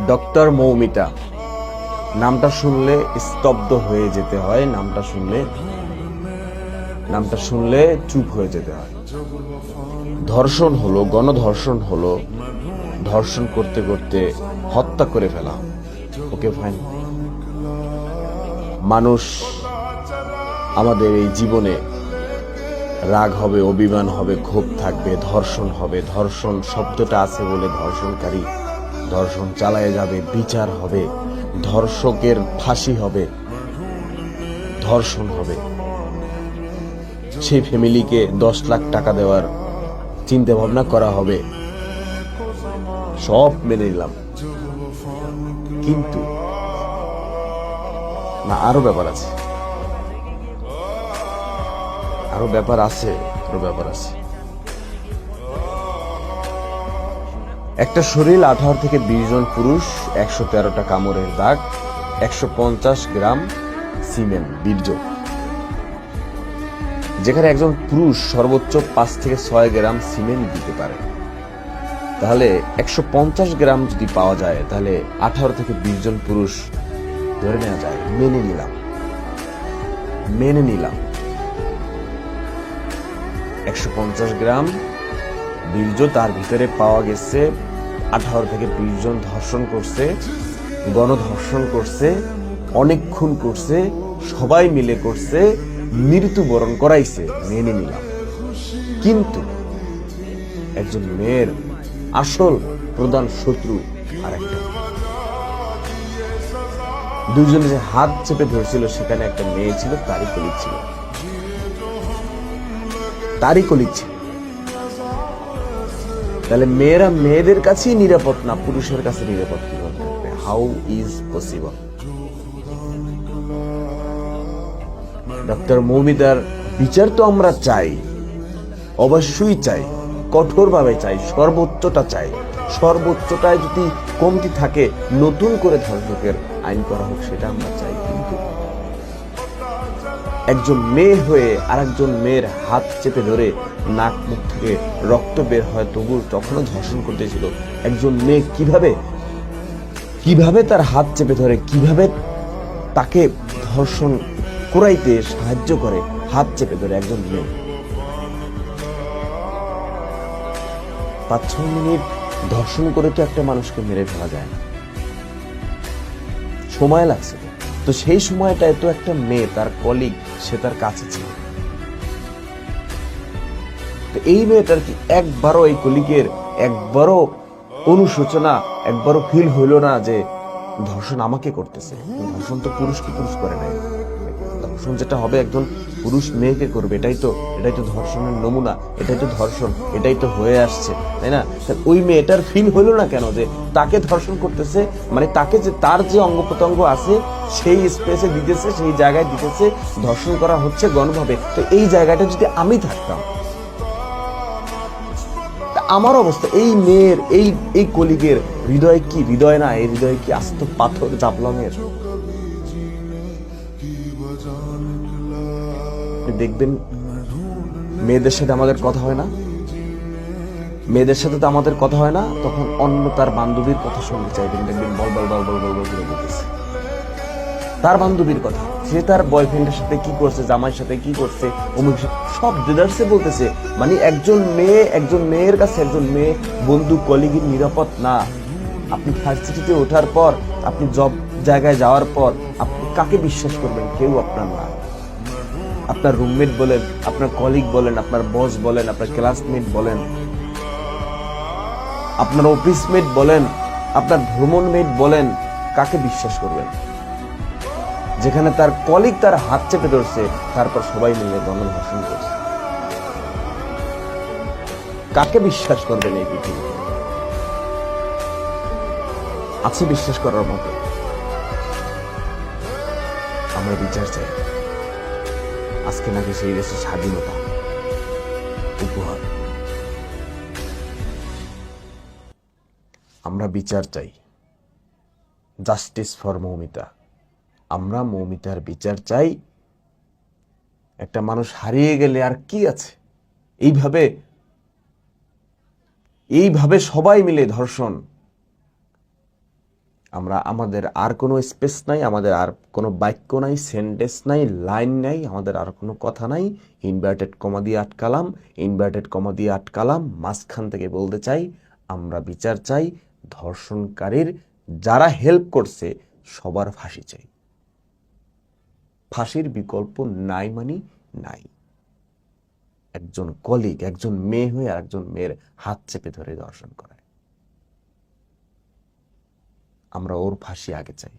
Doctor Moumita নামটা শুনলে স্তব্ধ হয়ে যেতে হয়, নামটা শুনলে চুপ হয়ে যেতে হয়। ধর্ষণ হলো, গণধর্ষণ হলো, ধর্ষণ করতে করতে হত্যা করে ফেলা। Okay fine. মানুষ আমাদের এই জীবনে রাগ হবে, অভিমান হবে, ক্ষোভ থাকবে, ধর্ষণ হবে। ধর্ষণ শব্দটা আছে বলে ধর্ষণকারী ধর্ষণ চালায় যাবে, বিচার হবে, ধর্ষকের ফাঁসি হবে, ধর্ষণ হবে। সেই ফ্যামিলিকে 10 লাখ টাকা দেওয়ার চিন্তা ভাবনা করা হবে। সব মেনে নিলাম, কিন্তু না, আরো ব্যাপার আছে। একটা শরীর 18 থেকে 20 জন পুরুষ, 113টা কামড়ের দাগ, 150 গ্রাম সিমেন্ট বীর্য। যেখানে একজন পুরুষ সর্বোচ্চ 5 থেকে 6 গ্রাম সিমেন্ট দিতে পারে, তাহলে 150 গ্রাম যদি পাওয়া যায়, তাহলে 18 থেকে 20 জন পুরুষ ধরে নেওয়া যায়। মেনে নিলাম 150 গ্রাম বীর্য, তার ভিতরে পাওয়া গেছে 18 থেকে 20 জন ধর্ষণ করছে, গণধর্ষণ করছে, অনেক খুন করছে, সবাই মিলে করছে, মৃত্যুবরণ করাইছে। মেনে নিলাম। কিন্তু একজন মেয়ের আসল প্রধান শত্রু আরেকটা। দুজনে যে হাত চেপে ধরছিল, সেখানে একটা মেয়ে ছিল, তারই কলিগ ছিল। তাহলে মেয়েরা মেয়েদের কাছেই নিরাপদ না, পুরুষের কাছে নিরাপদ কিভাবে থাকবে? How is possible? ডক্টর মৌমিতার বিচার তো আমরা চাই, অবশ্যই চাই, কঠোরভাবে চাই, সর্বোচ্চটা চাই। সর্বোচ্চটায় যদি কমতি থাকে, নতুন করে ধর্ষকের আইন করা হোক, সেটা আমরা চাই। কিন্তু একজন মেয়ে হয়ে আরেকজন মেয়ের হাত চেপে ধরে নাক মুখ থেকে রক্ত বের হয়, তবু তখনও ধর্ষণ করতেছিল। একজন মেয়ে কিভাবে তার হাত চেপে ধরে, কিভাবে তাকে ধর্ষণ করাইতে সাহায্য করে, হাত চেপে ধরে একজন মেয়ে। 5-6 মিনিট ধর্ষণ করে তো একটা মানুষকে মেরে ফেলা যায় না, সময় লাগছে। তো সেই সময়টায় তো একটা মেয়ে, তার কলিগ, সে তার কাছে ছিল। তো এই মেয়েটার কি একবারও, এই কলিগের একবারও অনুশোচনা, একবারও ফিল হইল না যে ধর্ষণ আমাকে করতেছে? ধর্ষণ তো পুরুষকে পুরুষ করে নাই। ধর্ষণ যেটা হবে একজন পুরুষ মেয়েকে করবে, এটাই তো ধর্ষণের নমুনা, এটাই তো ধর্ষণ, এটাই তো হয়ে আসছে, তাই না? ওই মেয়েটার ফিল হইল না কেন যে তাকে ধর্ষণ করতেছে? মানে তাকে যে তার যে অঙ্গ প্রত্যঙ্গ আছে সেই স্পেসে দিতেছে, সেই জায়গায় দিতেছে, ধর্ষণ করা হচ্ছে গণভাবে। তো এই জায়গাটা যদি আমি থাকতাম, আমার অবস্থা, এই মেয়ের, এই কলিগের হৃদয় কি, হৃদয় না, এই হৃদয় কি আস্ত পাথর জাফলংয়ের? দেখবেন মেয়েদের সাথে আমাদের কথা হয় না, তখন অন্য তার বান্ধবীর কথা শুনতে চাইবেন, দেখবেন বল করে বলতেছে তার বান্ধবীর কথা। সে তার বয়ফ্রেন্ডের সাথে কি করছে, জামাইয়ের সাথে কি করছে, অমুক, সব ডিটেইলসে বলতেছে। মানে একজন মেয়ের কাছে একজন মেয়ে বন্ধু, কলিগের নিরাপদ না। আপনি ভার্সিটিতে ওঠার পর, আপনি জব জায়গায় যাওয়ার পর, আপনি কাকে বিশ্বাস করবেন? কেউ আপনার না। আপনার রুমমেট বলেন, আপনার কলিগ বলেন, আপনার বস বলেন, আপনার ক্লাসমেট বলেন, আপনার অফিসমেট বলেন, আপনার ভ্রমণমেট বলেন, কাকে বিশ্বাস করবেন? যেখানে তার কলিগ তার হাত চেপে ধরছে, তারপর সবাই মিলে গণধর্ষণ করছে। কাকে বিশ্বাস করবেন এই পৃথিবীতে? আছে বিশ্বাস করার মতো? আমরা বিচার চাই। আজকে নাকি সেই দেশের স্বাধীনতা উপহার। আমরা বিচার চাই, জাস্টিস ফর মৌমিতা। আমরা মৌমিতার বিচার চাই। একটা মানুষ হারিয়ে গেলে আর কি আছে? এইভাবে সবাই মিলে ধর্ষণ, আমরা আমাদের আর কোনো স্পেস নাই, আমাদের আর কোনো বাক্য নাই, সেন্টেন্স নাই, লাইন নাই, আমাদের আর কোনো কথা নাই। ইনভার্টেড কমা দিয়ে আটকালাম, ইনভার্টেড কমা দিয়ে আটকালাম। মাঝখান থেকে বলতে চাই আমরা বিচার চাই, ধর্ষণকারীর যারা হেল্প করছে সবার ফাঁসি চাই। ফাঁসির বিকল্প নাই মানে নাই। একজন কলিগ, একজন মেয়ে হয়ে আর একজন মেয়ের হাত চেপে ধরে ধর্ষণ করায়, আমরা ওর ফাঁসি আগে চাই।